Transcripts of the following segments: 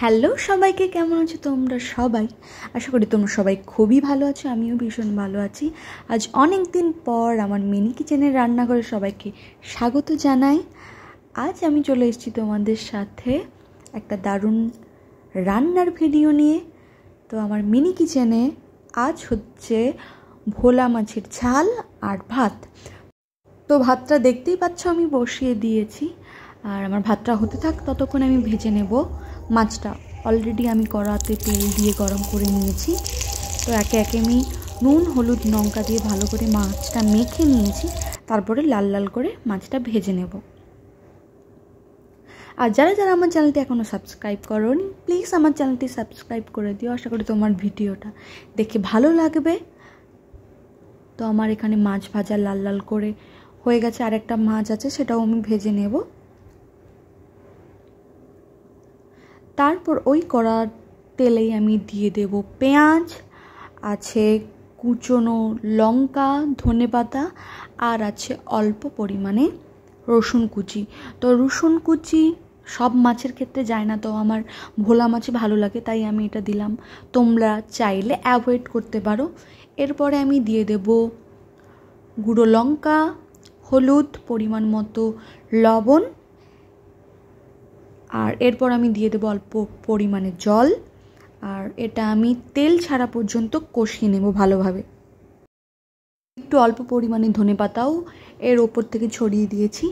Hello সবাইকে, কেমন আছো তোমরা সবাই? আশা করি তোমরা সবাই খুবই ভালো আছো, আমিও ভীষণ ভালো আছি। আজ অনেক দিন পর আমার মিনি কিচেনের রান্নাঘরে সবাইকে স্বাগত জানাই। আজ আমি চলে এসেছি তোমাদের সাথে একটা দারুণ রান্নার ভিডিও নিয়ে। তো আমার মিনি কিচেনে আজ হচ্ছে ভোলা মাছের ঝাল আর ভাত। তো ভাতটা দেখতেই পাচ্ছ আমি বসিয়ে দিয়েছি, আর আমার ভাতটা হতে থাক ততক্ষণ আমি ভেজে নেব মাছটা। অলরেডি আমি কড়াতে তেল দিয়ে গরম করে নিয়েছি। তো একে একে আমি নুন হলুদ লঙ্কা দিয়ে ভালো করে মাছটা মেখে নিয়েছি, তারপরে লাল লাল করে মাছটা ভেজে নেব। আর যারা যারা আমার চ্যানেলটি এখনও সাবস্ক্রাইব করোনি, প্লিজ আমার চ্যানেলটি সাবস্ক্রাইব করে দিও। আশা করি তোমার ভিডিওটা দেখে ভালো লাগবে। তো আমার এখানে মাছ ভাজা লাল লাল করে হয়ে গেছে, আর একটা মাছ আছে সেটাও আমি ভেজে নেব। তারপর ওই কড়ার তেলেই আমি দিয়ে দেব পেঁয়াজ, আছে কুচনো লঙ্কা, ধনেপাতা, আর আছে অল্প পরিমাণে রসুন কুচি। তো রসুন কুচি সব মাছের ক্ষেত্রে যায় না, তো আমার ভোলা মাছে ভালো লাগে তাই আমি এটা দিলাম। তোমরা চাইলে অ্যাভয়েড করতে পারো। এরপরে আমি দিয়ে দেব গুঁড়ো লঙ্কা, হলুদ, পরিমাণ মতো লবণ, আর এরপর আমি দিয়ে দেবো অল্প পরিমাণে জল। আর এটা আমি তেল ছাড়া পর্যন্ত কষিয়ে নেব ভালোভাবে। একটু অল্প পরিমাণে ধনেপাতাও এর ওপর থেকে ছড়িয়ে দিয়েছি।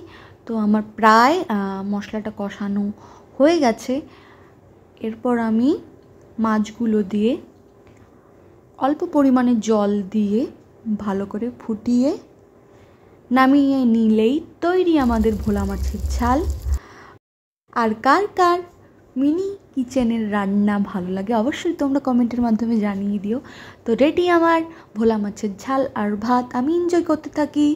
তো আমার প্রায় মশলাটা কষানো হয়ে গেছে। এরপর আমি মাছগুলো দিয়ে অল্প পরিমাণে জল দিয়ে ভালো করে ফুটিয়ে নামিয়ে নিলেই তৈরি আমাদের ভোলা মাছের ঝাল। আর কার কার মিনি কিচেনের রান্না ভালো লাগে অবশ্যই তোমরা কমেন্টের মাধ্যমে জানিয়ে দিও। তো রেডি আমার ভোলা মাছের ঝাল আর ভাত, আমি এনজয় করতে থাকি।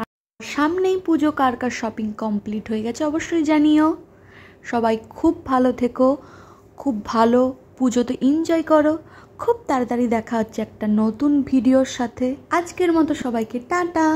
আর সামনেই পুজো, কার কার শপিং কমপ্লিট হয়ে গেছে অবশ্যই জানিও। সবাই খুব ভালো থেকো, খুব ভালো পুজোতে এনজয় করো। খুব তাড়াতাড়ি দেখা হচ্ছে একটা নতুন ভিডিওর সাথে। আজকের মতো সবাইকে টাটা।